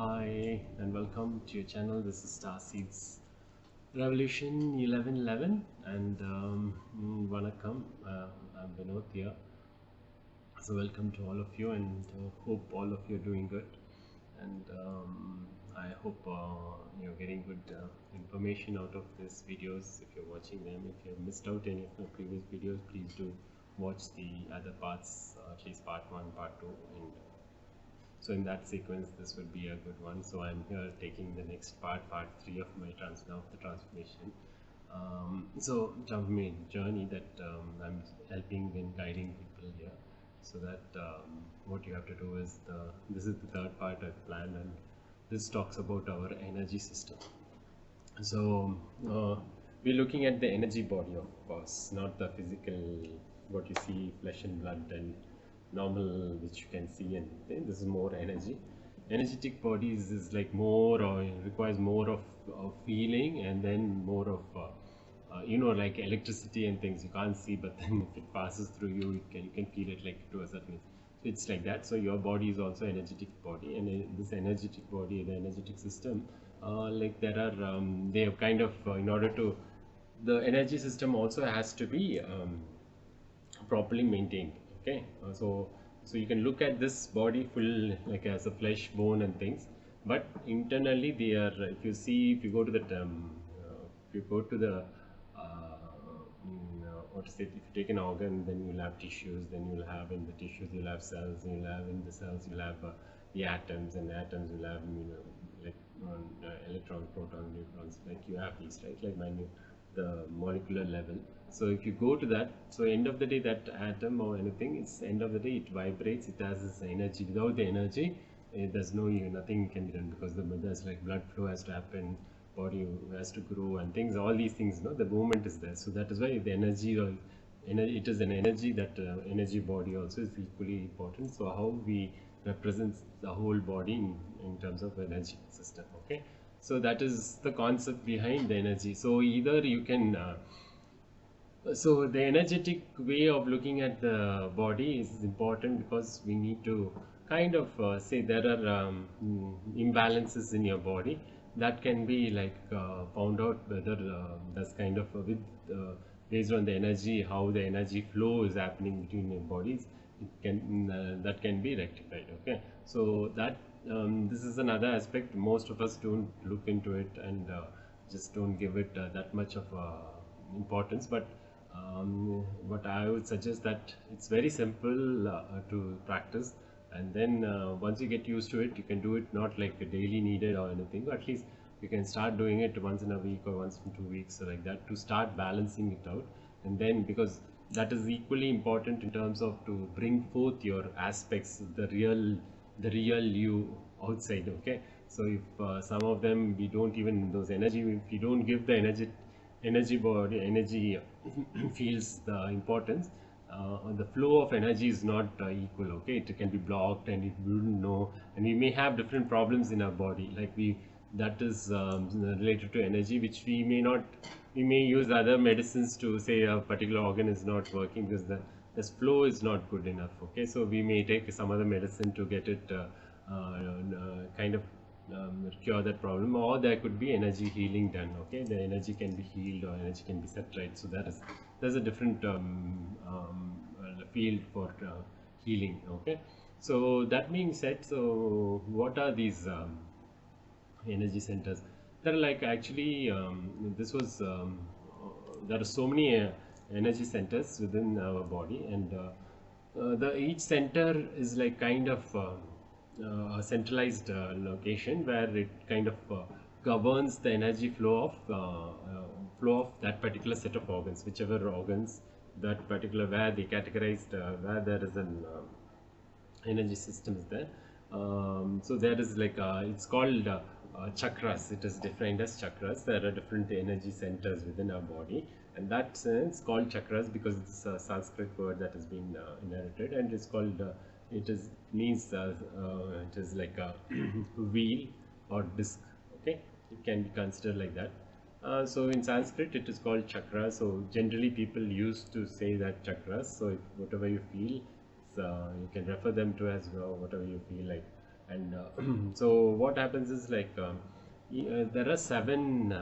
Hi and welcome to your channel. This is Starseeds Revolution 1111 and Vanakkam. I'm Vinod here. So welcome to all of you and hope all of you are doing good. And I hope you're getting good information out of these videos. If you're watching them, if you have missed out any of my previous videos, please do watch the other parts, at least part 1, part 2, and so in that sequence this would be a good one. So I'm here taking the next part 3 of my transformation. So journey that I'm helping and guiding people here, so that what you have to do is this is the third part I've planned, and this talks about our energy system. So we're looking at the energy body, of course, not the physical, what you see, flesh and blood and normal, which you can see, and this is more energy. Energetic bodies is like more, or requires more of feeling, and then more of like electricity and things you can't see, but then if it passes through you, you can feel it, like to a certain extent. So it's like that. So your body is also energetic body, and this energetic body, the energetic system, like there are they have kind of in order to, the energy system also has to be properly maintained. Okay, so you can look at this body full like as a flesh, bone and things, but internally they are, if you go to the if you go to the what to say, if you take an organ, then you'll have tissues, then you'll have in the tissues you'll have cells, you'll have in the cells you'll have the atoms, and the atoms will have like electrons, protons, neutrons, like you have these, right, like the molecular level. So if you go to that, so end of the day that atom or anything, it's end of the day it vibrates, it has this energy. Without the energy there's nothing can be done, because there's like blood flow has to happen, body has to grow and things, all these things, the movement is there. So that is why the energy, or it is an energy, that energy body also is equally important. So how we represent the whole body in terms of energy system. Okay, so that is the concept behind the energy. So either you can so the energetic way of looking at the body is important, because we need to kind of say there are imbalances in your body that can be like found out, whether that's kind of based on the energy, how the energy flow is happening between your bodies, it can that can be rectified. Okay, so that this is another aspect. Most of us don't look into it, and just don't give it that much of importance. But what I would suggest, that it's very simple to practice, and then once you get used to it, you can do it not like a daily needed or anything, but at least you can start doing it once in a week or once in 2 weeks, or like that, to start balancing it out. And then, because that is equally important in terms of to bring forth your aspects, the real you outside. Okay, so if some of them we don't even, those energy, if you don't give the energy body, energy feels the importance, the flow of energy is not equal. Okay, it can be blocked, and it wouldn't know, and we may have different problems in our body, like that is related to energy, which we may not, we may use other medicines to say a particular organ is not working because the flow is not good enough. Okay, so we may take some other medicine to get it kind of cure that problem, or there could be energy healing done. Okay, the energy can be healed, or energy can be set right. So there's a different field for healing. Okay, so that being said, so what are these energy centers? There are like, actually this was there are so many energy centers within our body, and the each center is like kind of a centralized location, where it kind of governs the energy flow of that particular set of organs, whichever organs, that particular, where they categorized, where there is an energy system is there. So there is like it's called chakras. It is defined as chakras. There are different energy centers within our body, and that's it's called chakras because it's a Sanskrit word that has been inherited, and it's called it is like a wheel or disc. Okay, it can be considered like that. So in Sanskrit it is called chakra. So generally people used to say that chakras. So if whatever you feel, you can refer them to as whatever you feel like. And so what happens is like there are seven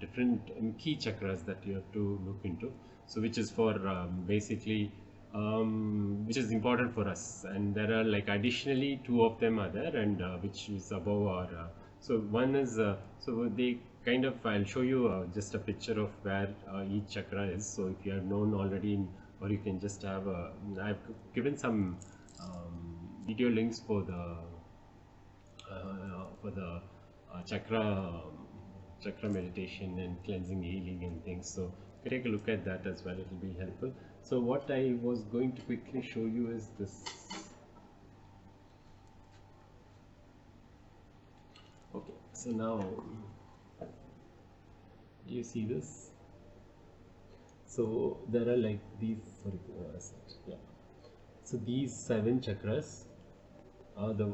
different key chakras that you have to look into. So which is for basically which is important for us, and there are like additionally two of them are there, and which is above our so one is so they kind of, I'll show you just a picture of where each chakra is. So if you have known already or you can just have a, I've given some video links for the chakra meditation and cleansing, healing and things. So you can take a look at that as well, it will be helpful. So what I was going to quickly show you is this. Okay, so now do you see this? So there are like these, sorry, yeah. So these seven chakras are the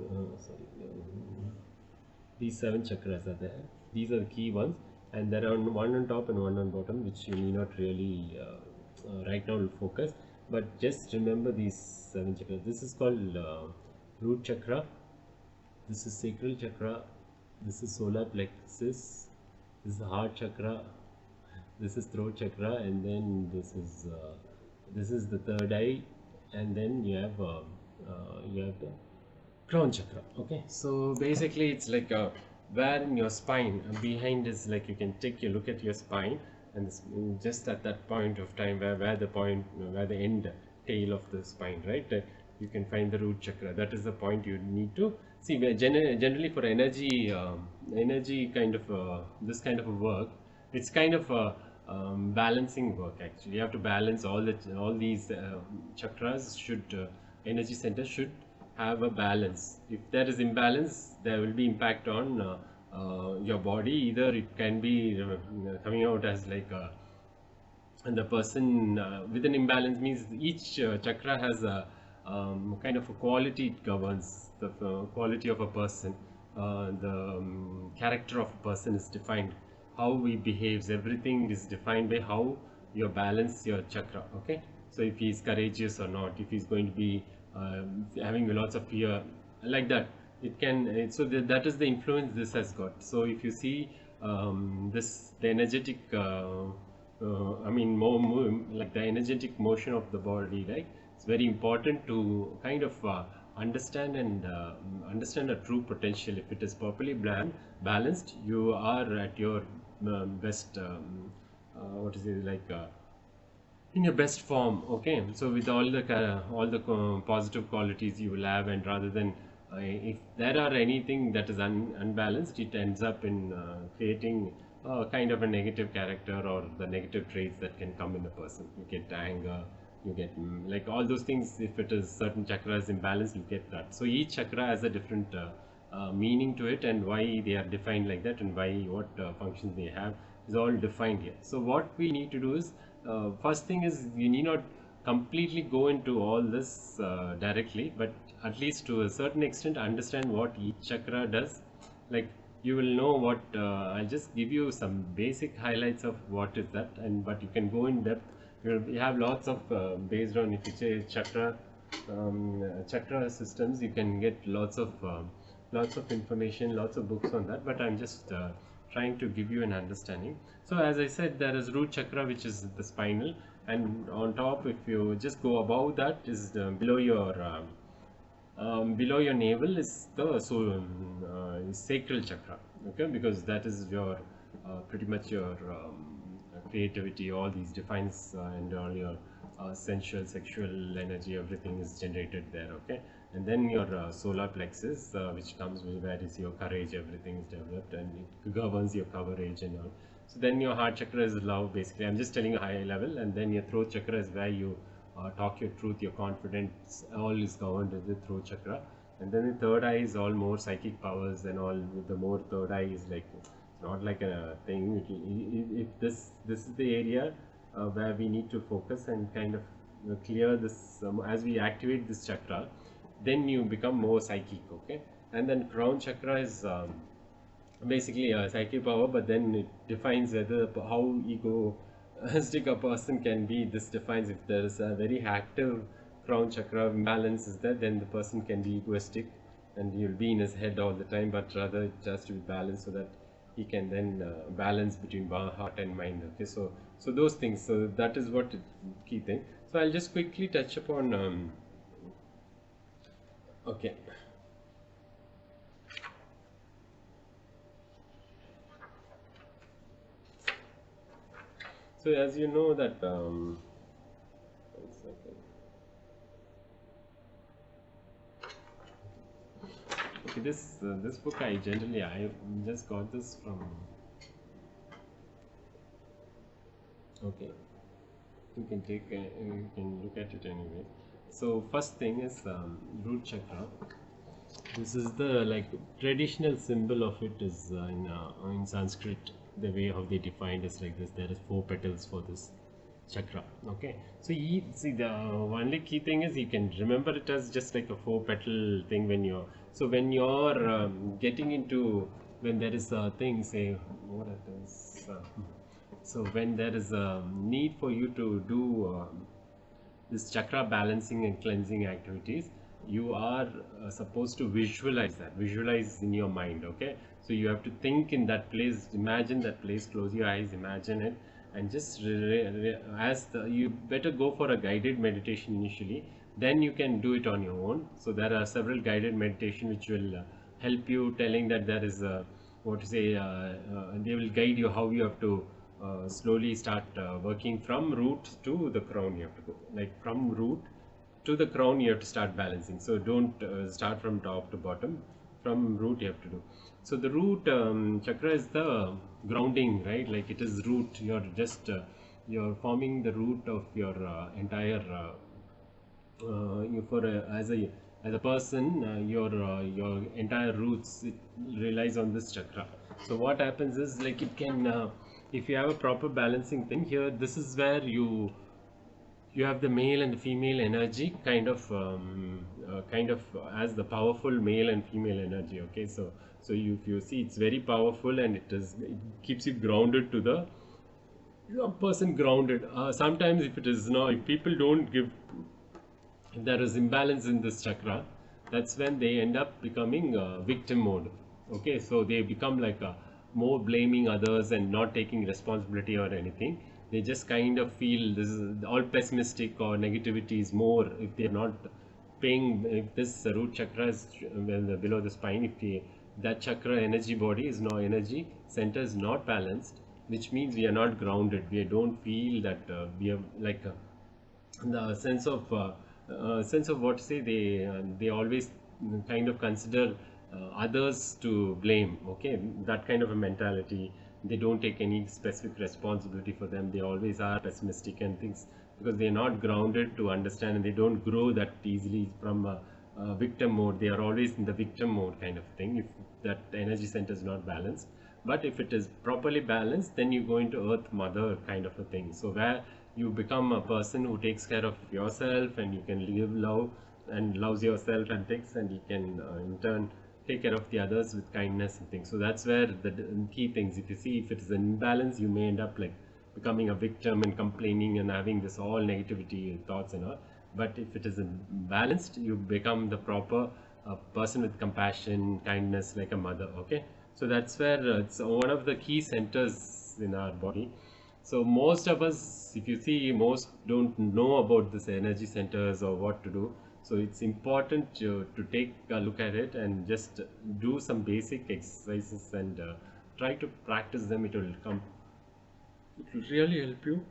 these seven chakras are there. These are the key ones, and there are one on top and one on bottom, which you need not really right now focus, but just remember these seven chakras. This is called root chakra, this is sacral chakra, this is solar plexus, this is heart chakra, this is throat chakra, and then this is the third eye, and then you have the crown chakra. Okay, so basically it's like where in your spine behind is, like you can take a look at your spine, and this, just at that point of time where the end tail of the spine, right, you can find the root chakra. That is the point you need to see. Generally for energy kind of this kind of a work, it's kind of a balancing work. Actually, you have to balance all these chakras. Energy centers should have a balance. If there is imbalance, there will be impact on your body. Either it can be coming out as like and the person with an imbalance, means each chakra has a kind of a quality. It governs the quality of a person. The character of a person is defined. How he behaves, everything is defined by how you balance your chakra. Okay, so if he is courageous or not, if he's going to be having lots of fear, like that, it can. So that is the influence this has got. So if you see the energetic. I mean, like the energetic motion of the body, right? It's very important to kind of understand and understand a true potential. If it is properly balanced, you are at your best. What is it like? In your best form. Okay, so with all the positive qualities you will have, and rather than if there are anything that is unbalanced, it ends up in creating kind of a negative character or the negative traits that can come in a person. You get anger, you get like all those things. If it is certain chakras imbalanced, you get that. So each chakra has a different meaning to it, and why they are defined like that, and what functions they have is all defined here. So what we need to do is, first thing is, you need not completely go into all this directly, but at least to a certain extent understand what each chakra does. Like, you will know what I'll just give you some basic highlights of what is that, and but you can go in depth. We have lots of based on, if you say chakra systems, you can get lots of information, lots of books on that, but I'm just trying to give you an understanding. So as I said, there is root chakra, which is the spinal, and on top, if you just go above that, is below your navel is the sacral chakra. Okay, because that is your pretty much your creativity. All these defines and all your sensual, sexual energy, everything is generated there. Okay, and then your solar plexus, which comes with where is your courage, everything is developed, and it governs your coverage and all. So then your heart chakra is love, basically. I'm just telling a high level, and then your throat chakra is where you talk your truth, your confidence, all is governed with the throat chakra. And then the third eye is all more psychic powers and all. With the more third eye is like, it's not like a thing. If this is the area where we need to focus and kind of clear this as we activate this chakra, then you become more psychic. Okay, and then crown chakra is basically a psychic power, but then it defines whether how egoistic a person can be. This defines if there is a very active crown chakra imbalance is there, then the person can be egoistic. and you'll be in his head all the time, but rather it has to be balanced so that he can then balance between heart and mind. Okay, so those things, so that is what key thing. So I'll just quickly touch upon okay. So as you know that one second. Okay, this book I just got this from. Okay, you can you can look at it anyway. So first thing is root chakra. This is the like traditional symbol of it is in Sanskrit. The way how they defined is like this. There is 4 petals for this chakra. Okay, so see the only key thing is you can remember it as just like a 4 petal thing when you're getting into, when there is a thing, say what it is. So when there is a need for you to do this chakra balancing and cleansing activities, you are supposed to visualize in your mind. Okay, so you have to think in that place, imagine that place, close your eyes, imagine it, and just you better go for a guided meditation initially, then you can do it on your own. So there are several guided meditation which will help you, telling that there is a what to say they will guide you how you have to slowly start working from root to the crown. You have to go like from root to the crown, you have to start balancing. So don't start from top to bottom, from root you have to do. So the root chakra is the grounding, right? Like it is root, you're just you're forming the root of your entire you for as a person, your entire roots, it relies on this chakra. So what happens is like it can if you have a proper balancing thing here, this is where you have the male and the female energy kind of as the powerful male and female energy. Okay, so if you see, it's very powerful, and it keeps you grounded to the person grounded. Sometimes if it is not, if people don't give, if there is imbalance in this chakra, that's when they end up becoming victim mode. Okay, so they become like more blaming others and not taking responsibility or anything. They just kind of feel this is all pessimistic, or negativity is more if they're not paying. If this root chakra is below the spine, if that chakra energy body is no energy center is not balanced, which means we are not grounded. We don't feel that we are like the sense of what to say, they always kind of consider others to blame. Okay, that kind of a mentality. They don't take any specific responsibility for them. They always are pessimistic and things, because they are not grounded to understand, and they don't grow that easily from victim mode. They are always in the victim mode kind of thing if that energy center is not balanced. But if it is properly balanced, then you go into earth mother kind of a thing, so where you become a person who takes care of yourself, and you can live love and loves yourself and things, and you can in turn take care of the others with kindness and things. So that's where the key things, if you see, if it is an imbalance, you may end up like becoming a victim and complaining and having this all negativity thoughts and all. But if it is balanced, you become the proper person with compassion, kindness, like a mother. Okay, so that's where it's one of the key centers in our body. So most of us, if you see, most don't know about this energy centers or what to do. So it's important to take a look at it and just do some basic exercises and try to practice them. It will come. It will really help you.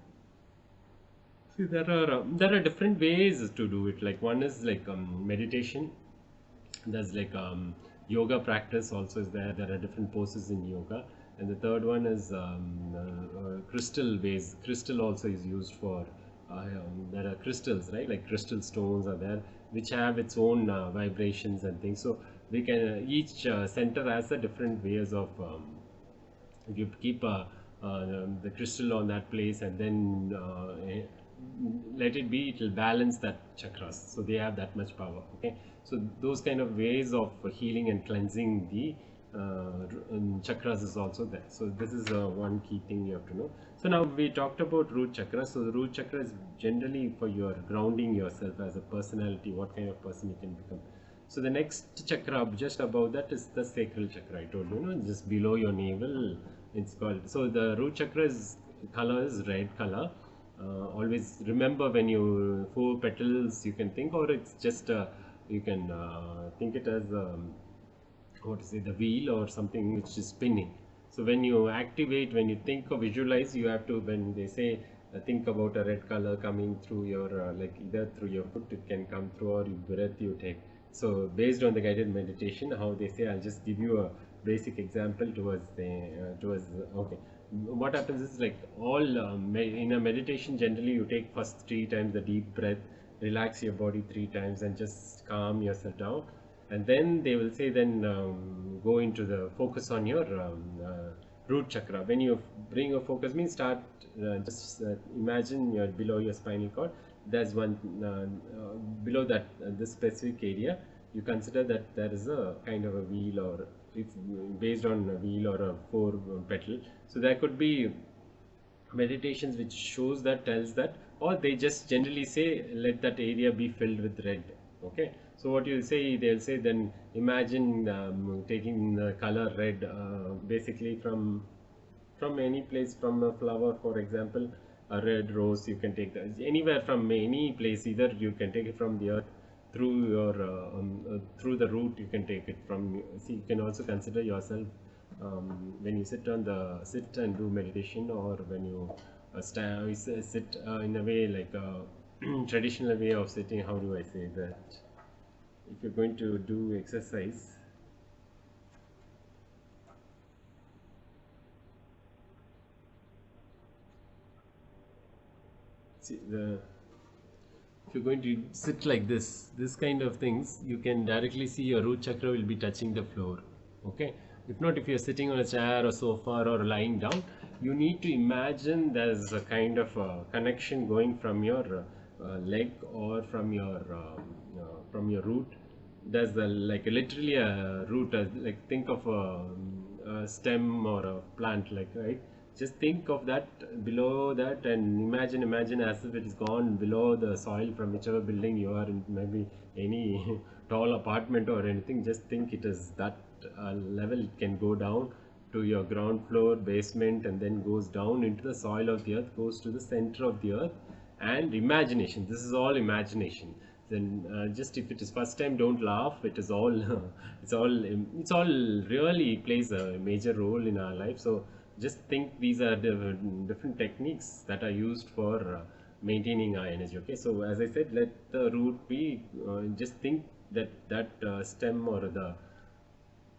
See, there are different ways to do it. Like one is like meditation. There's like yoga practice also is there. There are different poses in yoga. And the third one is crystal base. Crystal also is used for there are crystals, right? Like crystal stones are there, which have its own vibrations and things. So we can each center has a different ways of you keep the crystal on that place, and then let it be, it will balance that chakras, so they have that much power. Okay, so those kind of ways of healing and cleansing the chakras is also there. So this is one key thing you have to know. So now we talked about root chakra. So the root chakra is generally for your grounding yourself as a personality, what kind of person you can become. So the next chakra just above that is the sacral chakra. I told you, just below your navel. It's called. So the root chakra is color is red color. Always remember when you 4 petals you can think, or it's just you can think it as what to say, the wheel or something which is spinning. So when you activate, when you think or visualize, you have to, when they say think about a red color coming through your like either through your foot it can come through, or your breath you take. So based on the guided meditation, how they say, I'll just give you a basic example towards the okay. What happens is, like all in a meditation, generally you take first 3 times the deep breath, relax your body 3 times and just calm yourself down, and then they will say, then go into the focus on your root chakra. When you bring your focus, means start just imagine you're below your spinal cord. There's one below that this specific area, you consider that there is a kind of a wheel, or it's based on a wheel or a 4 petal. So there could be meditations which shows that, tells that, or they just generally say let that area be filled with red. Okay, so what you say, they'll say, then imagine taking the color red basically from any place, from a flower, for example, a red rose. You can take that anywhere, from any place. Either you can take it from the earth, through your through the root you can take it from. See, you can also consider yourself when you sit and do meditation, or when you sit in a way like a traditional way of sitting. How do I say that? If you're going to do exercise, see, if you're going to sit like this kind of things, you can directly see your root chakra will be touching the floor. Okay, if not, if you're sitting on a chair or sofa or lying down, you need to imagine there's a kind of connection going from your leg, or from your root. There's like literally a root, like think of a stem or a plant, like, right? Just think of that, below that, and imagine as if it is gone below the soil from whichever building you are in, maybe any tall apartment or anything. Just think it is that level. It can go down to your ground floor, basement, and then goes down into the soil of the earth, goes to the center of the earth. And imagination, this is all imagination. Then just, if it is first time, don't laugh. It is all it's all really plays a major role in our life. So just think, these are the different techniques that are used for maintaining our energy. Okay, so as I said, let the root be, just think that stem, or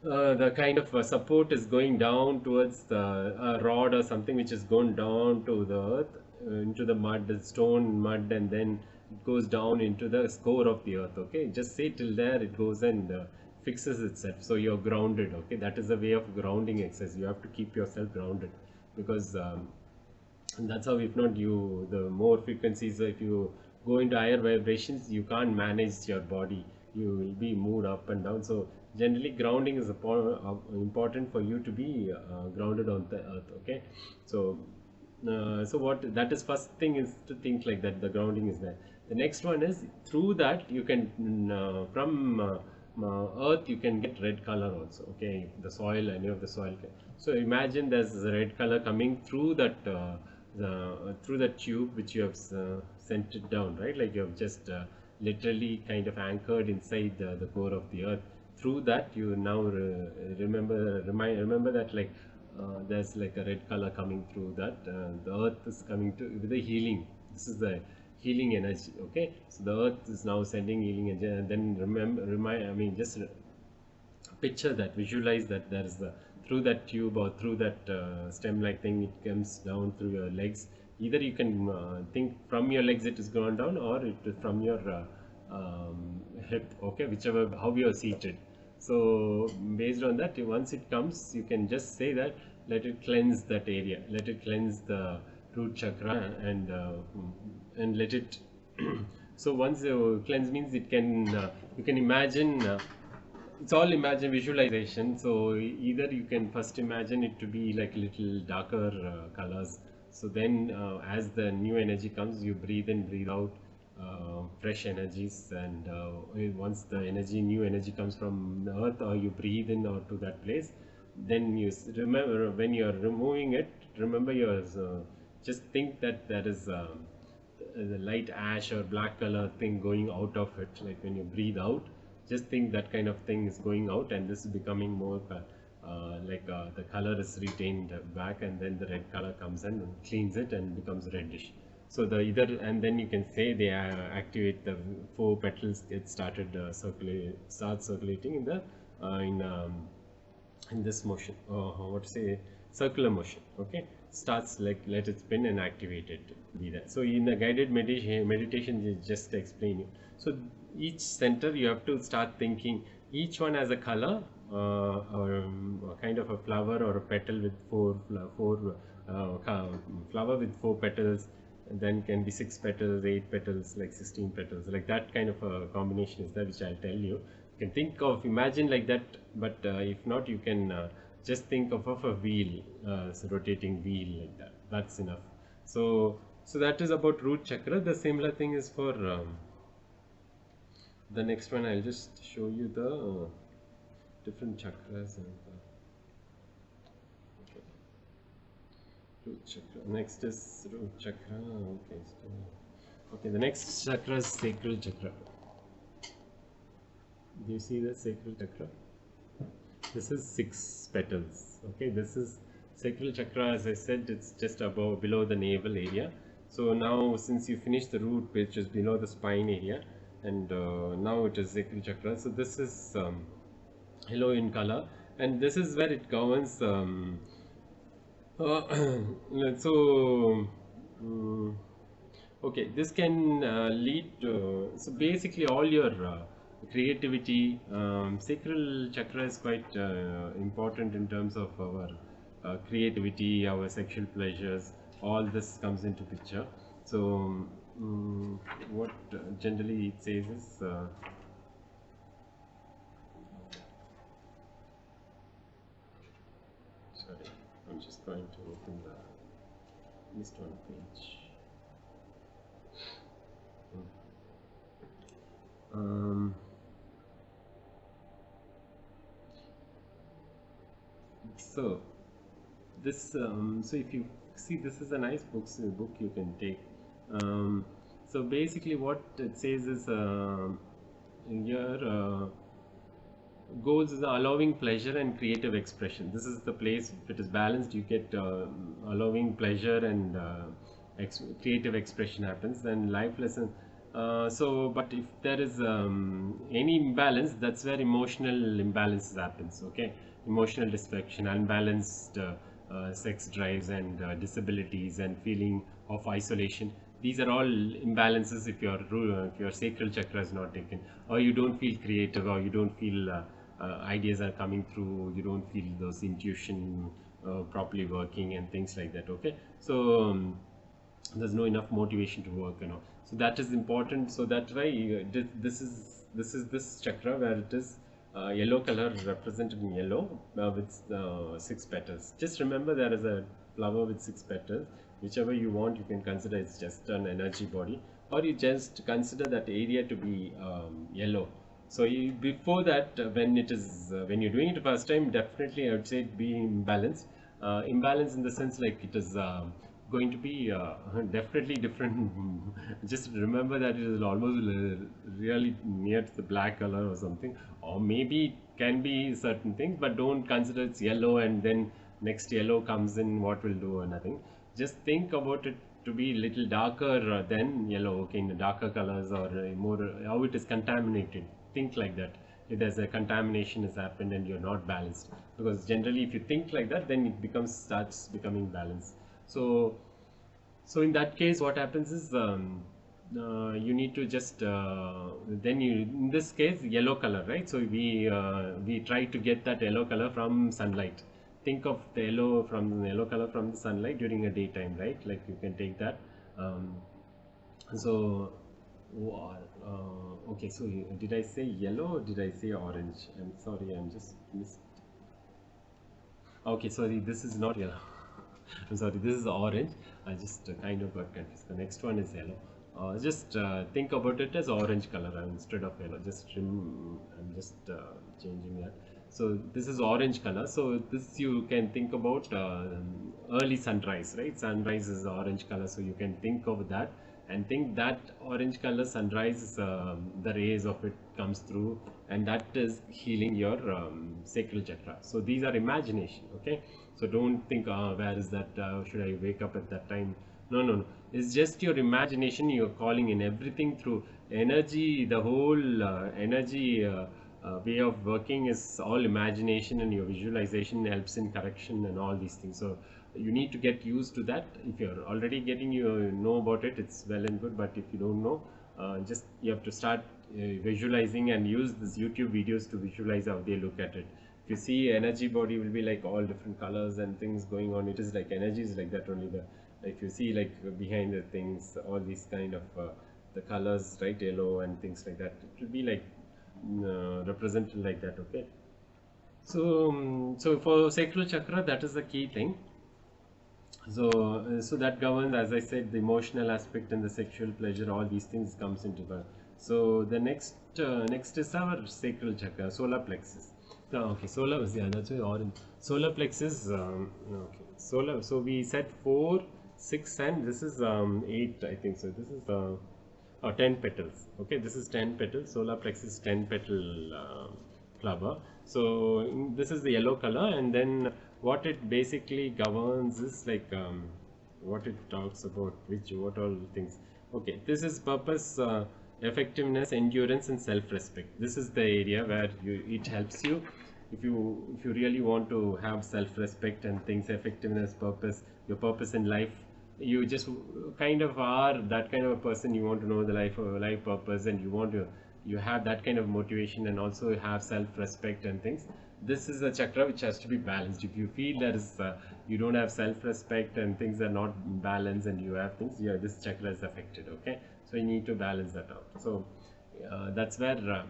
the kind of support is going down towards the rod or something which is going down to the earth, into the mud, the stone mud, and then it goes down into the core of the earth. Okay, just say till there, it goes and fixes itself. So you're grounded. Okay, that is a way of grounding exercise. You have to keep yourself grounded, because and that's how, if not, you, the more frequencies, if you go into higher vibrations, you can't manage your body. You will be moved up and down. So generally grounding is important for you to be grounded on the earth. Okay, so so what, that is first thing, is to think like that, the grounding is there. The next one is, through that you can from earth you can get red color also. Okay, the soil, any of the soil so imagine there's a red color coming through that through that tube which you have sent it down, right? Like you have just literally kind of anchored inside the core of the earth. Through that, you now remember that, like there's like a red color coming through that. The earth is coming to with the healing. This is the healing energy. Okay, so the earth is now sending healing energy, and then just picture that, visualize that there is the, through that tube, or through that stem like thing, it comes down through your legs. Either you can think from your legs it is gone down, or it is from your hip. Okay, whichever, how you are seated. So based on that, once it comes, you can just say that, let it cleanse that area, let it cleanse the root chakra, and let it so once you cleanse, means it can you can imagine it's all imagine visualization. So either you can first imagine it to be like little darker colors. So then as the new energy comes, you breathe in, breathe out, fresh energies, and once the new energy comes from the earth, or you breathe in or to that place, then remember when you are removing it, remember yours. Just think that there is the light ash or black color thing going out of it, like when you breathe out, just think that kind of thing is going out, and this is becoming more the color is retained back, and then the red color comes in and cleans it and becomes reddish. So the either, and then you can say they activate the four petals, get started start circulating in the in this motion, what to say, circular motion. Okay, starts like let it spin and activate it, be that. So in the guided meditation they just explain you. So each center you have to start thinking each one has a color, or a kind of a flower or a petal with flower with four petals, and then can be 6 petals, 8 petals, like 16 petals, like that kind of a combination is there, which I'll tell you. You can think of, imagine like that, but if not, you can just think of a wheel, so rotating wheel like that. That's enough. So that is about root chakra. The similar thing is for the next one. I'll just show you the different chakras. And okay. Root chakra. Next is root chakra. Okay. Okay. The next chakra is sacral chakra. Do you see the sacral chakra? This is 6 petals. Okay, this is sacral chakra. As I said, it's just above, below the navel area. So now, since you finished the root, which is below the spine area, and now it is sacral chakra. So this is yellow in color, and this is where it governs. So. Okay, this can lead to, so basically all your creativity. Sacral chakra is quite important in terms of our creativity, our sexual pleasures. All this comes into picture. So what generally it says is, sorry, I'm just going to open the list on page. So this so if you see, this is a nice book you can take. So basically what it says is, your goals is allowing pleasure and creative expression. This is the place. If it is balanced, you get allowing pleasure and creative expression happens. Then life lesson. So, but if there is any imbalance, that's where emotional imbalance happens. Okay, emotional dysfunction, unbalanced sex drives, and disabilities, and feeling of isolation. These are all imbalances if your sacral chakra is not taken, or you don't feel creative, or you don't feel ideas are coming through, you don't feel those intuition properly working and things like that. Okay, so there's no enough motivation to work, so that is important. So that's why this is this chakra where it is yellow color, represented in yellow, with 6 petals. Just remember, there is a flower with 6 petals. Whichever you want, you can consider it's just an energy body, or you just consider that area to be yellow. So before that, when it is when you're doing it the first time, definitely I would say it be imbalanced. Imbalance in the sense, like it is going to be definitely different. Just remember that it is almost really near to the black color or something, or maybe it can be certain things, but don't consider it's yellow and then next yellow comes in, what will do or nothing. Just think about it to be little darker than yellow. Okay, in the darker colors, or more how it is contaminated. Think like that. If there's a contamination has happened and you're not balanced, because generally if you think like that, then it starts becoming balanced. So in that case, what happens is, you need to just then you, in this case, yellow color, right? So we try to get that yellow color from sunlight. Think of the yellow color from the sunlight during a daytime, right? Like you can take that. So okay, so did I say yellow or did I say orange? I'm sorry, I'm just missed. Okay, sorry, this is not yellow. I'm sorry, this is orange. I just kind of got confused. The next one is yellow. just think about it as orange color instead of yellow. I'm just changing that. So this is orange color. So this you can think about early sunrise, right? Sunrise is orange color, so you can think of that and think that orange color sunrise is the rays of it comes through, and that is healing your sacral chakra. So these are imagination, okay? So don't think, where is that? Should I wake up at that time? No, no, no. It's just your imagination. You're calling in everything through energy. The whole energy way of working is all imagination, and your visualization helps in correction and all these things. So you need to get used to that. If you're already getting, you know about it, it's well and good. But if you don't know, just you have to start visualizing and use these YouTube videos to visualize how they look at it. If you see energy body will be like all different colors and things going on. It is like energy is like that only. The if you see like behind the things, all these kind of the colors, right, yellow and things like that, it will be like represented like that, okay? So so for sacral chakra, that is the key thing. So so that governs, as I said, the emotional aspect and the sexual pleasure, all these things comes into the. So the next is our sacral chakra, solar plexus. Okay, solar, yeah, that's why orange. Solar plexus, okay, solar. So we said 4, 6, and this is 8, I think. So this is 10 petals. Okay, this is 10 petals. Solar plexus 10 petal flower. So this is the yellow color, and then what it basically governs is like what it talks about, what all things. Okay, this is purpose, effectiveness, endurance, and self-respect. This is the area where it helps you. If you really want to have self-respect and things, effectiveness, purpose, your purpose in life, you just kind of are that kind of a person. You want to know the life purpose, and you have that kind of motivation, and also have self-respect and things. This is a chakra which has to be balanced. If you feel there is you don't have self-respect and things are not balanced, and you have things, yeah, this chakra is affected, okay? So you need to balance that out. So that's why the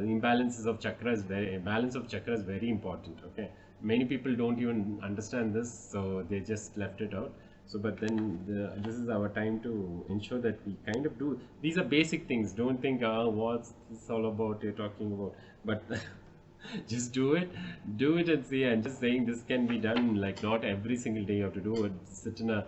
imbalances of chakra is balance of chakra is very important, okay? Many people don't even understand this, so they just left it out. So but then this is our time to ensure that we kind of do. These are basic things. Don't think, what's this all about, you're talking about, but just do it and see. And just saying, this can be done, like not every single day you have to do it. Sit in a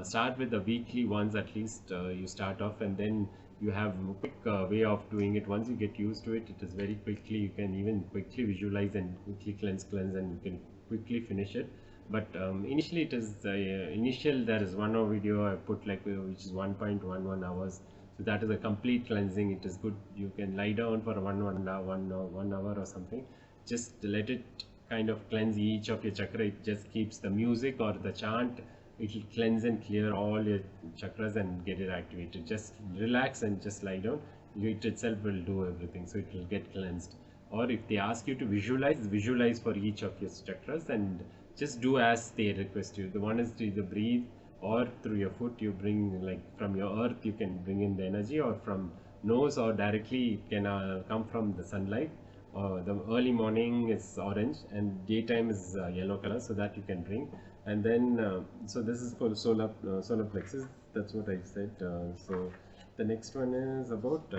start with the weekly ones at least. You start off, and then you have a quick way of doing it. Once you get used to it, it is very quickly. You can even quickly visualize and quickly cleanse, and you can quickly finish it. But initially, it is initial. There is 1 hour video I put, like which is 1.11 hours. So that is a complete cleansing. It is good. You can lie down for 1 hour or something. Just let it kind of cleanse each of your chakra. It just keeps the music or the chant. It will cleanse and clear all your chakras and get it activated. Just relax and just lie down. It itself will do everything. So it will get cleansed. Or if they ask you to visualize for each of your chakras, and just do as they request you. The one is to either breathe, or through your foot you bring, like from your earth you can bring in the energy, or from nose, or directly it can come from the sunlight. The early morning is orange, and daytime is yellow color, so that you can bring. And then so this is for solar plexus. That's what I said. So the next one is about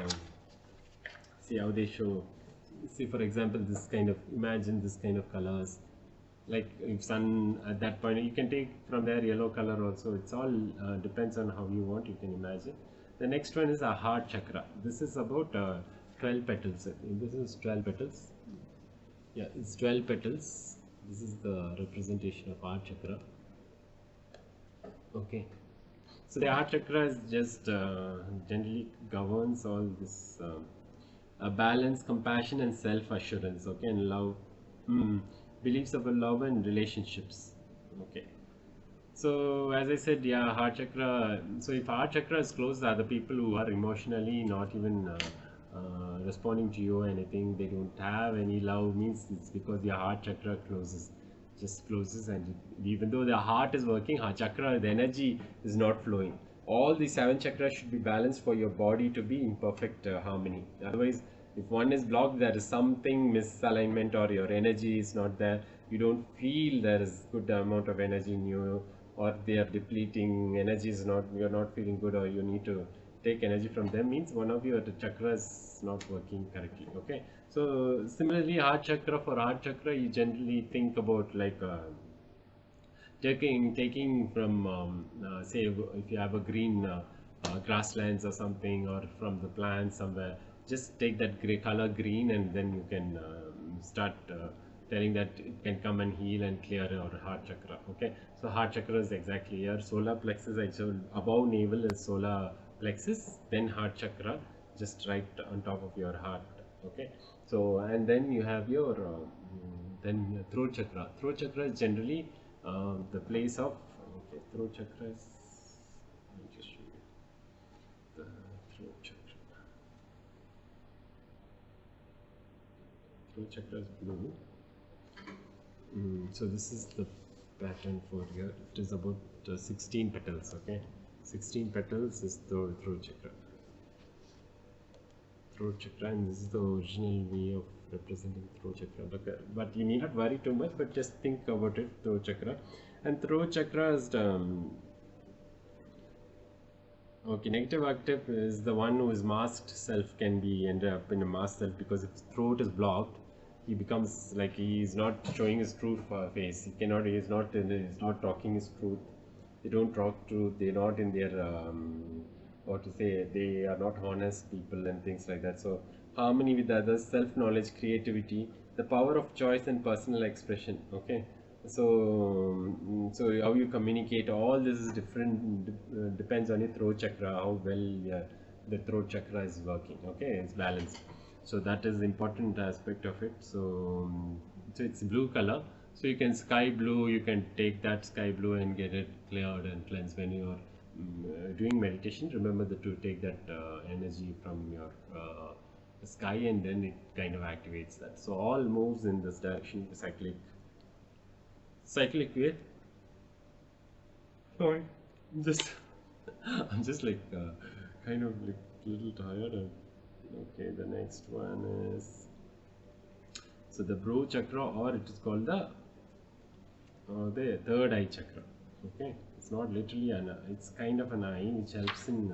see how they show. See, for example, this kind of, imagine this kind of colors. Like if sun at that point, you can take from there yellow color also. It's all depends on how you want. You can imagine. The next one is a heart chakra. This is about 12 petals. This is 12 petals. Yeah, it's 12 petals. This is the representation of heart chakra. Okay. So the heart chakra is just generally governs all this balance, compassion, and self-assurance. Okay, and love, beliefs about love and relationships. Okay. So as I said, yeah, heart chakra. So if heart chakra is closed, are the people who are emotionally not even responding to you or anything. They don't have any love. Means it's because your heart chakra just closes, and even though the heart is working, heart chakra, the energy is not flowing. All the 7 chakras should be balanced for your body to be in perfect harmony. Otherwise, if one is blocked, there is something misalignment, or your energy is not there. You don't feel there is good amount of energy in you. or they are depleting, energy is not, you're not feeling good, or you need to take energy from them, means one of your chakras not working correctly. Okay, so similarly, heart chakra, for heart chakra you generally think about like taking from say if you have a green grasslands or something, or from the plants somewhere, just take that gray color green, and then you can start telling that it can come and heal and clear your heart chakra. Okay, so heart chakra is exactly here. Solar plexus, I told above navel is solar plexus, then heart chakra just right on top of your heart. Okay, so and then you have your then throat chakra. Throat chakra is generally the place of, okay, throat chakra is, let me just show you the throat chakra. Throat chakra is blue. So this is the pattern for here. It is about 16 petals. Okay, 16 petals is the throat chakra. Throat chakra, and this is the original way of representing throat chakra. But you need not worry too much, but just think about it. Throat chakra, and throat chakra is okay, negative octave is the one who is masked self, can be end up in a masked self, because if his throat is blocked, he becomes like he is not showing his true face. He cannot. He is not. He's not talking his truth. They don't talk truth. They're not in their what to say. They are not honest people and things like that. So harmony with others, self-knowledge, creativity, the power of choice and personal expression. Okay, so so how you communicate, all this is different, depends on your throat chakra, how well the throat chakra is working. Okay, it's balanced. So that is the important aspect of it. So so it's blue color, so you can sky blue, you can take that sky blue and get it cleared and cleansed when you are doing meditation. Remember to take that energy from your sky, and then it kind of activates that. So all moves in this direction, cyclic way. Sorry, just I'm just like kind of like a little tired. Okay, the next one is, so the brow chakra, or it is called the third eye chakra. Okay, it's not literally an eye, it's kind of an eye which helps in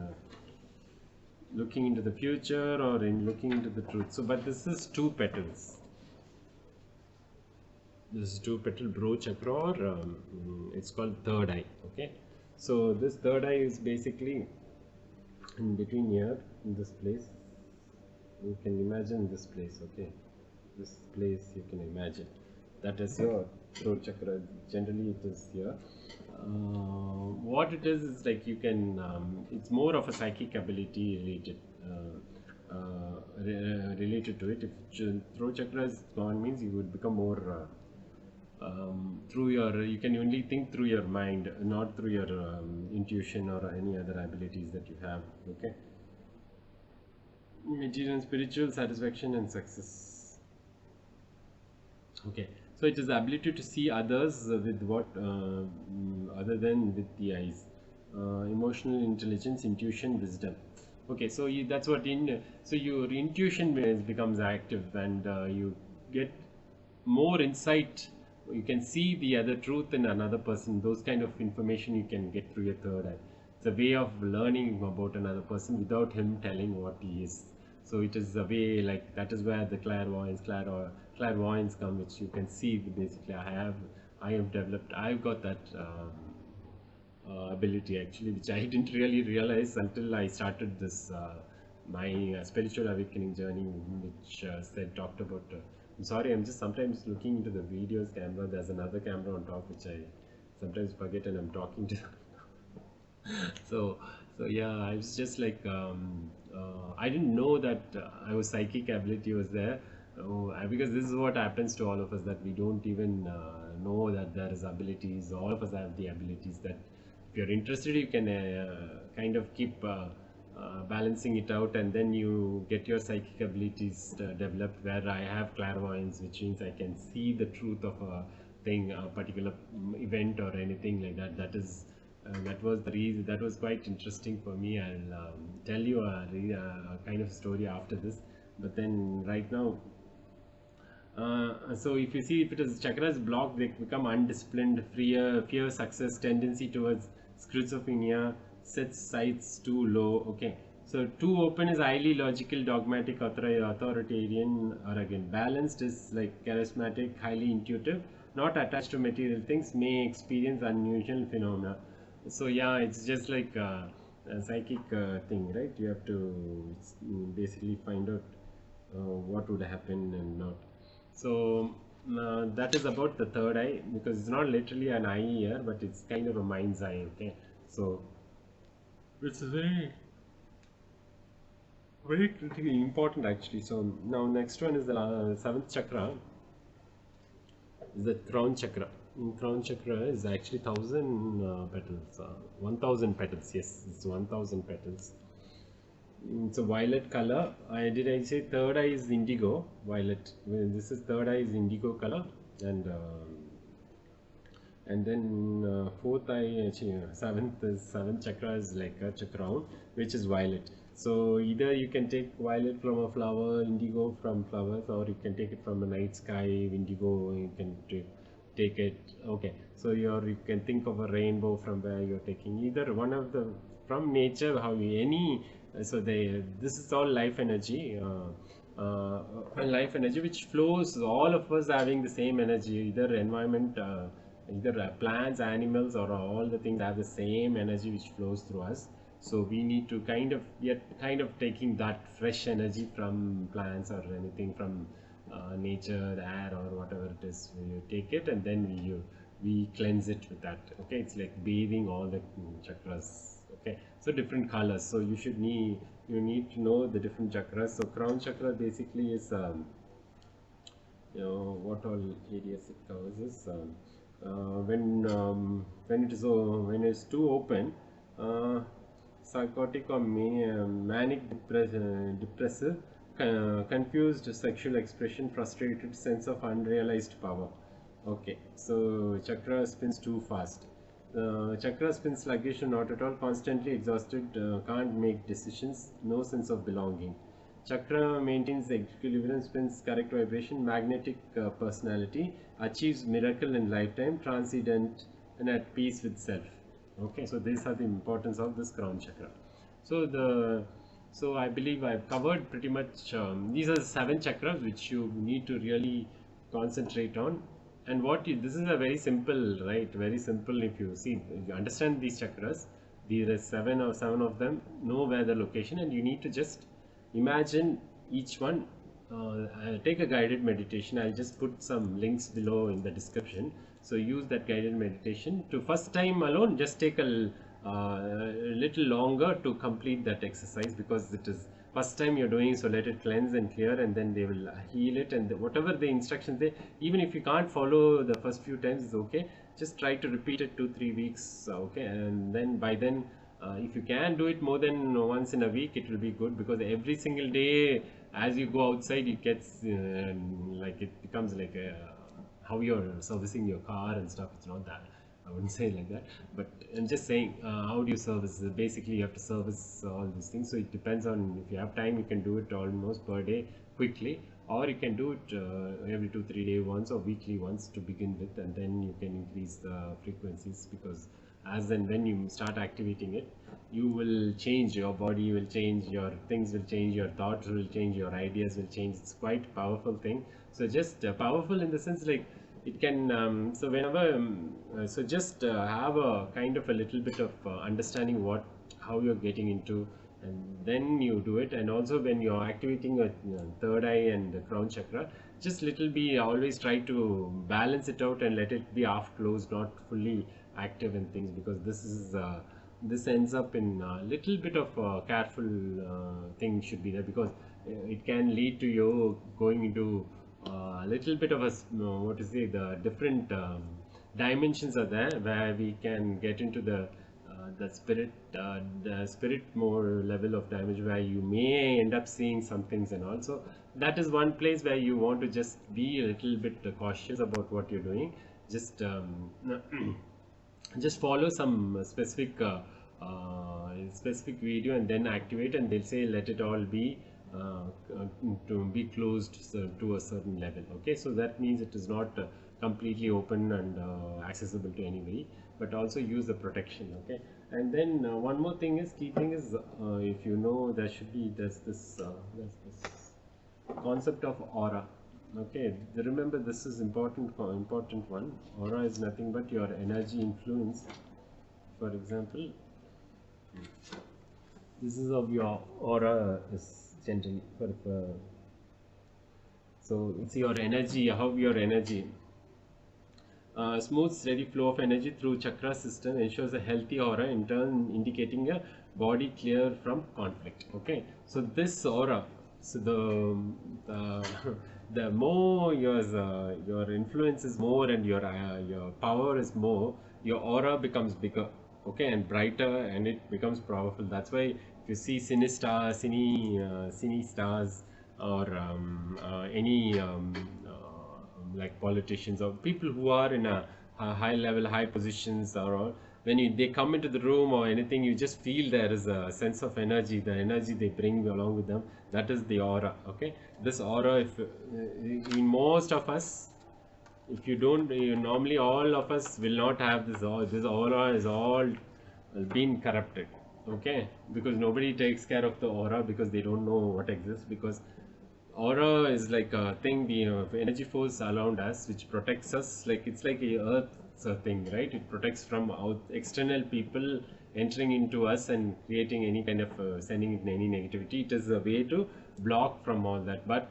looking into the future or in looking into the truth. So, but this is two petals. This is two petal brow chakra, or it's called third eye. Okay, so this third eye is basically in between here, in this place. You can imagine this place. Okay, this place you can imagine, that is your throat chakra. Generally it is here. What it is like, you can it's more of a psychic ability related related to it. If throat chakra is gone, means you would become more through your, you can only think through your mind, not through your intuition or any other abilities that you have. Okay, material and spiritual satisfaction and success. Okay, so it is the ability to see others with what other than with the eyes. Emotional intelligence, intuition, wisdom. Okay, so that's what so your intuition becomes active, and you get more insight. You can see the other truth in another person. Those kind of information you can get through your third eye. It's a way of learning about another person without him telling what he is. So it is a way, like, that is where the clairvoyance come, which you can see. Basically, I have developed. I've got that ability actually, which I didn't really realize until I started this my spiritual awakening journey, which talked about. I'm sorry, I'm just sometimes looking into the videos camera. There's another camera on top, which I sometimes forget, and I'm talking to. so so yeah, I was just like I didn't know that I was psychic ability was there. Because this is what happens to all of us, that we don't even know that there is abilities. All of us have the abilities that if you're interested, you can kind of keep balancing it out, and then you get your psychic abilities developed, where I have clairvoyance, which means I can see the truth of a thing, a particular event or anything like that. That was the reason. That was quite interesting for me. I'll tell you a kind of story after this. But then right now, So if you see, if it is chakras blocked, they become undisciplined, fear success, tendency towards schizophrenia, sets sights too low. Okay, so too open is highly logical, dogmatic, authoritarian, arrogant. Balanced is like charismatic, highly intuitive, not attached to material things, may experience unusual phenomena. So yeah, it's just like a psychic thing, right? You have to basically find out what would happen and not. So that is about the third eye, because it's not literally an eye here, but it's kind of a mind's eye. Okay, so it's very critically important actually. So now next one is the seventh chakra, is the crown chakra. Crown chakra is actually 1,000 petals, 1,000 petals. Yes, it's 1,000 petals. It's a violet color. I say third eye is indigo, violet. Well, this is third eye is indigo color, and then fourth eye, actually, seventh chakra is like a crown, which is violet. So either you can take violet from a flower, indigo from flowers, or you can take it from a night sky, indigo. You can take it. Okay, so you can think of a rainbow from where you're taking either one of the from nature. How any so they this is all life energy. Life energy which flows, all of us having the same energy, either environment, either plants, animals, or all the things have the same energy which flows through us. So we need to kind of taking that fresh energy from plants or anything from nature, the air, or whatever it is. You take it and then we cleanse it with that. Okay, it's like bathing all the chakras. Okay, so different colors. So you need to know the different chakras. So crown chakra basically is what all areas it covers is when it's too open, psychotic or manic depressive, confused sexual expression, frustrated sense of unrealized power. Okay, so chakra spins too fast. Chakra spins sluggish, not at all, constantly exhausted, can't make decisions, no sense of belonging. Chakra maintains equilibrium, spins correct vibration, magnetic personality, achieves miracle in lifetime, transcendent and at peace with self. Okay, so these are the importance of this crown chakra. So I believe I've covered pretty much. These are the 7 chakras which you need to really concentrate on. And this is a very simple, right? Very simple. If you see, you understand these chakras. There are seven of them. Know where the location, and you need to just imagine each one. I'll take a guided meditation. I'll just put some links below in the description. So use that guided meditation. To first time alone, just take a little longer to complete that exercise, because it is first time you're doing. So let it cleanse and clear, and then they will heal it. And whatever the instructions even if you can't follow the first few times, it's okay. Just try to repeat it 2-3 weeks. Okay, and then by then. If you can do it more than once in a week, it will be good, because every single day as you go outside, it gets like it becomes like how you're servicing your car and stuff. It's not that, I wouldn't say like that, but I'm just saying, how do you service? Basically, you have to service all these things. So it depends on, if you have time, you can do it almost per day quickly, or you can do it every 2-3 days once, or weekly once to begin with, and then you can increase the frequencies, because as and when you start activating it, you will change, your body will change, your things will change, your thoughts will change, your ideas will change. It's quite powerful thing. So just powerful in the sense, like it can so whenever so just have a kind of a little bit of understanding how you're getting into, and then you do it. And also when you're activating a third eye and the crown chakra, just little be always try to balance it out and let it be half closed, not fully active in things, because this ends up in a little bit of careful thing should be there, because it can lead to you going into a little bit of a what to say, the different dimensions are there where we can get into the spirit more level of damage, where you may end up seeing some things. And also that is one place where you want to just be a little bit cautious about what you're doing. Just just follow some specific video and then activate, and they'll say let it all be to be closed to a certain level. Okay, so that means it is not completely open and accessible to anybody, but also use the protection. Okay, and then one more thing is, key thing is, if you know, there's this concept of aura. Okay, remember, this is important one. Aura is nothing but your energy influence. For example, this is of your aura is generally so it's your energy, how your energy. Smooth, steady flow of energy through chakra system ensures a healthy aura, in turn indicating a body clear from conflict. Okay, so this aura, so the the more your influence is more and your power is more, your aura becomes bigger. Okay, and brighter, and it becomes powerful. That's why if you see cine stars, or any like politicians or people who are in a high level, high positions, or all, when they come into the room or anything, you just feel there is a sense of energy, the energy they bring along with them. That is the aura. Okay, this aura, if in most of us, if you don't, normally all of us will not have this. This aura is all been corrupted. Okay, because nobody takes care of the aura, because they don't know what exists. Because aura is like a thing, the energy force around us, which protects us. Like, it's like a earth's a thing, right? It protects from external people entering into us and creating any kind of sending in any negativity. It is a way to block from all that. But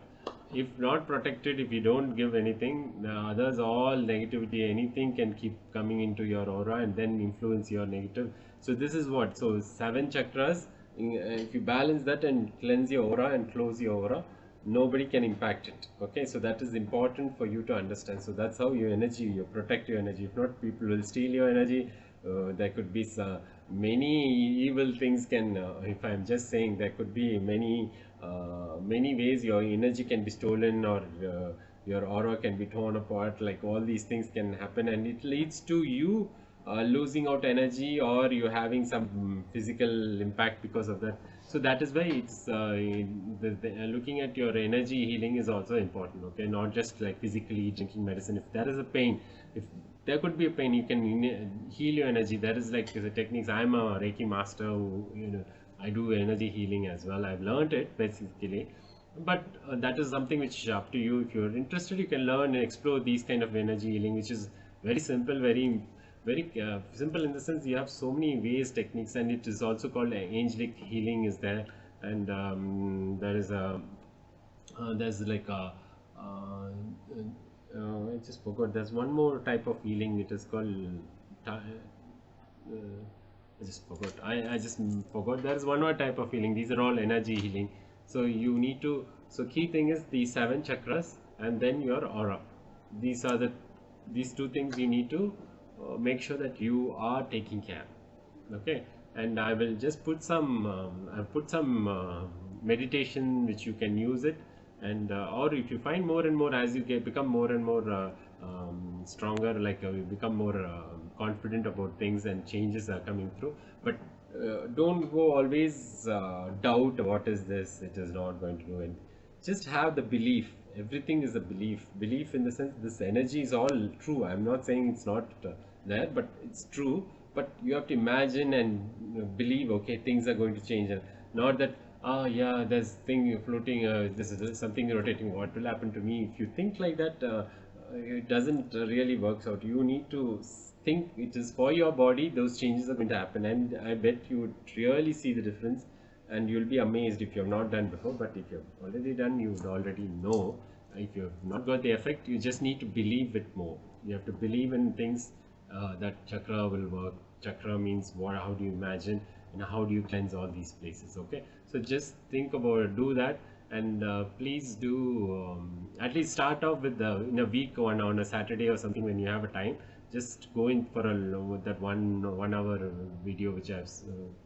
if not protected, if you don't give anything, the others, all negativity, anything can keep coming into your aura and then influence your negative. So this is what, so 7 chakras, if you balance that and cleanse your aura and close your aura, nobody can impact it. Okay, so that is important for you to understand. So that's how your energy, you protect your energy. If not, people will steal your energy. There could be many evil things can, if I'm just saying, there could be many ways your energy can be stolen, or your aura can be torn apart. Like, all these things can happen, and it leads to you losing out energy, or you having some physical impact because of that. So that is why it's looking at your energy healing is also important. Okay, not just like physically drinking medicine. If there is a pain, if there could be a pain, you can heal your energy. That is like the techniques. I'm a Reiki master who, I do energy healing as well. I've learned it basically, but that is something which is up to you. If you're interested, you can learn and explore these kind of energy healing, which is very simple, very simple in the sense you have so many ways, techniques, and it is also called angelic healing is there. And there is a there's like a I just forgot, there's one more type of healing. It is called I just forgot. I just forgot. There is one more type of healing. These are all energy healing. So you need to. So key thing is the 7 chakras and then your aura. These are these two things you need to make sure that you are taking care. Okay. And I will just put some. I've put some meditation which you can use it, and or if you find more and more as you become more and more stronger, like you become more confident about things and changes are coming through. But don't go always doubt, what is this, it is not going to do anything. Just have the belief. Everything is a belief in the sense this energy is all true. I'm not saying it's not there, but it's true. But you have to imagine and believe, okay, things are going to change, and not that, yeah, there's thing floating, this is something rotating, what will happen to me. If you think like that, it doesn't really works out. You need to think it is for your body, those changes are going to happen, and I bet you would really see the difference, and you'll be amazed if you have not done before. But if you've already done, you would already know. If you have not got the effect, you just need to believe it more. You have to believe in things, that chakra will work. Chakra means what, how do you imagine, and how do you cleanse all these places. Okay, so just think about it, do that. And please do at least start off with in a week, on a Saturday or something, when you have a time, just go in for that 1 hour video which I've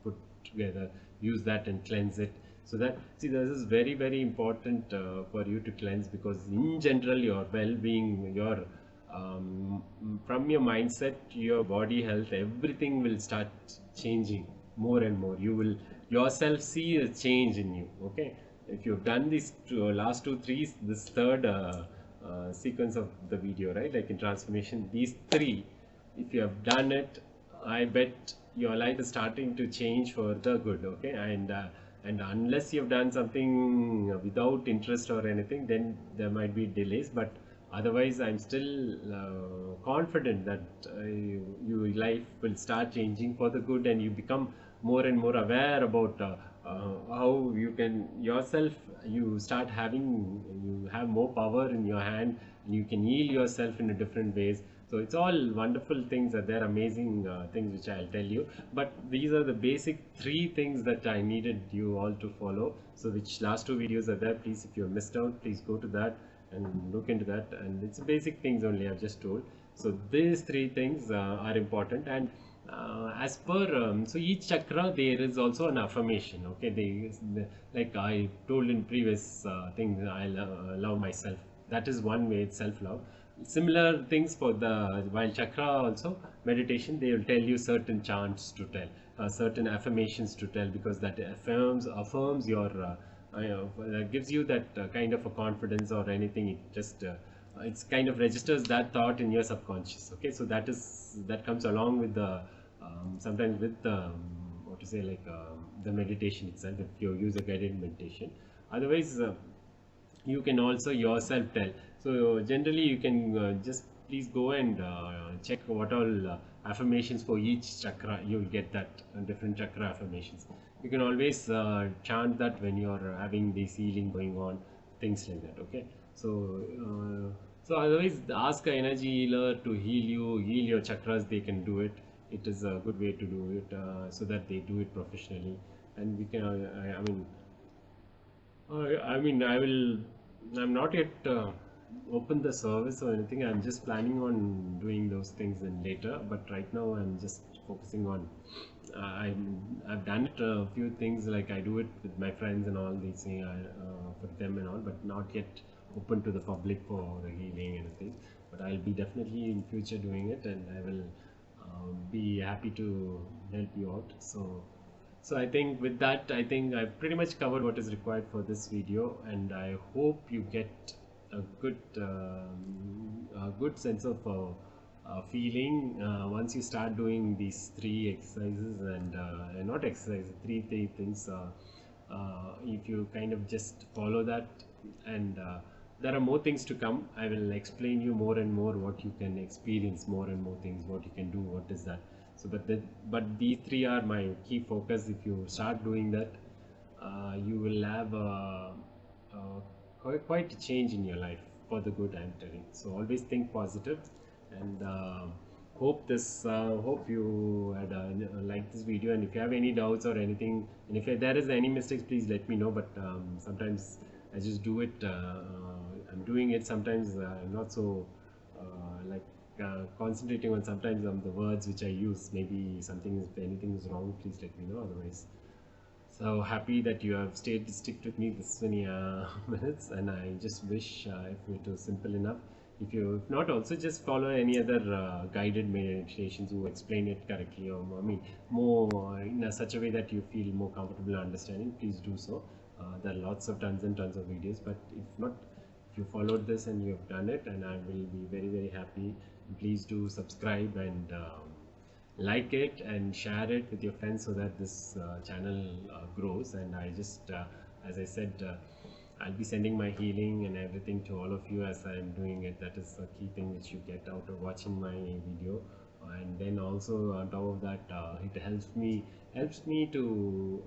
put together. Use that and cleanse it. So that, see, this is very important for you to cleanse, because in general your well-being, your from your mindset to your body health, everything will start changing more and more. You will yourself see a change in you. Okay, if you've done these last two three, this third sequence of the video, right, like in transformation, these three, if you have done it, I bet your life is starting to change for the good. Okay, and unless you've done something without interest or anything, then there might be delays, but otherwise I'm still confident that your life will start changing for the good, and you become more and more aware about how you can yourself, you start having, you have more power in your hand, and you can heal yourself in a different ways. So it's all wonderful things that they're amazing things which I'll tell you, but these are the basic three things that I needed you all to follow. So which last two videos are there, please, if you missed out, please go to that and look into that, and it's basic things only I've just told. So these three things are important, and as per so each chakra there is also an affirmation. Okay, like I told in previous things, I love myself. That is one way, it's self-love. Similar things for the while chakra also meditation, they will tell you certain chants to tell, certain affirmations to tell, because that affirms your that gives you that kind of a confidence or anything. It just it's kind of registers that thought in your subconscious. Okay, so that comes along with the sometimes with the what to say, like the meditation itself, if you use a guided meditation. Otherwise you can also yourself tell. So generally you can just please go and check what all affirmations for each chakra. You'll get that different chakra affirmations. You can always chant that when you're having this healing going on, things like that. Okay, so so otherwise ask an energy healer to heal your chakras. They can do it. It is a good way to do it, so that they do it professionally, and we can I mean I mean, I'm not yet opened the service or anything. I'm just planning on doing those things in later. But right now, I'm just focusing on. I've done it a few things, like I do it with my friends and all these things for them and all, but not yet open to the public for the healing and things. But I'll be definitely in future doing it, and I will be happy to help you out. So I think with that, I think I've pretty much covered what is required for this video, and I hope you get a good sense of feeling once you start doing these three exercises, and not exercises, three things. If you kind of just follow that, and there are more things to come. I will explain you more and more what you can experience, more and more things, what you can do, what is that. So but these three are my key focus. If you start doing that, you will have quite a change in your life for the good, I'm telling. So always think positive, and hope you had liked this video. And if you have any doubts or anything, and if there is any mistakes, please let me know. But sometimes I just do it. I'm doing it sometimes. I'm not so like concentrating on sometimes on the words which I use. Maybe if anything is wrong, please let me know. Otherwise, so happy that you have stick with me this many minutes, and I just wish if it was simple enough. If not, also just follow any other guided meditations who explain it correctly, or I mean more in such a way that you feel more comfortable understanding. Please do so. There are lots of tons and tons of videos, but if not, if you followed this and you have done it, and I will be very happy. Please do subscribe and like it and share it with your friends, so that this channel grows. And I just as I said, I'll be sending my healing and everything to all of you as I'm doing it. That is a key thing which you get out of watching my video. And then also on top of that, it helps me to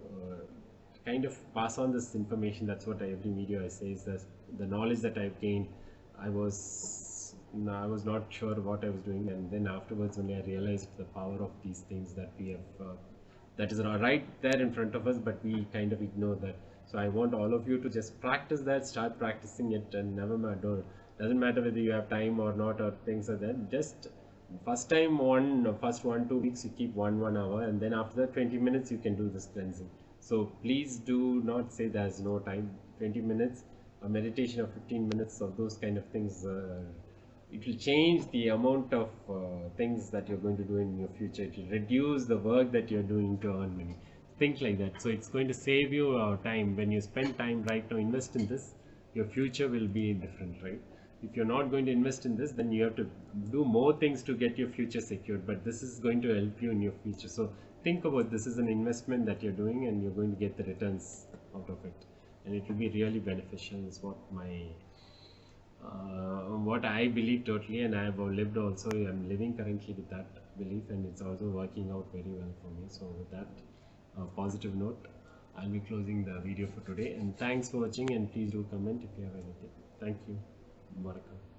kind of pass on this information. That's what every video I say, is that the knowledge that I've gained, I was not sure what I was doing, and then afterwards only I realized the power of these things that we have that is right there in front of us, but we kind of ignore that. So I want all of you to just practice that, start practicing it, and never matter, doesn't matter whether you have time or not, or things like that. Just first 1-2 weeks you keep 1 hour, and then after that 20 minutes you can do this cleansing. So please do not say there's no time. 20 minutes, a meditation of 15 minutes of those kind of things, it will change the amount of things that you're going to do in your future. It will reduce the work that you're doing to earn money. think like that. So it's going to save you time. When you spend time right now, invest in this, your future will be different, right? If you're not going to invest in this, then you have to do more things to get your future secured, but this is going to help you in your future. So think about this is an investment that you're doing, and you're going to get the returns out of it, and it will be really beneficial is what I believe totally, and I have lived also. I'm living currently with that belief, and it's also working out very well for me. So with that positive note, I'll be closing the video for today. And thanks for watching. And please do comment if you have anything. Thank you. Barakah.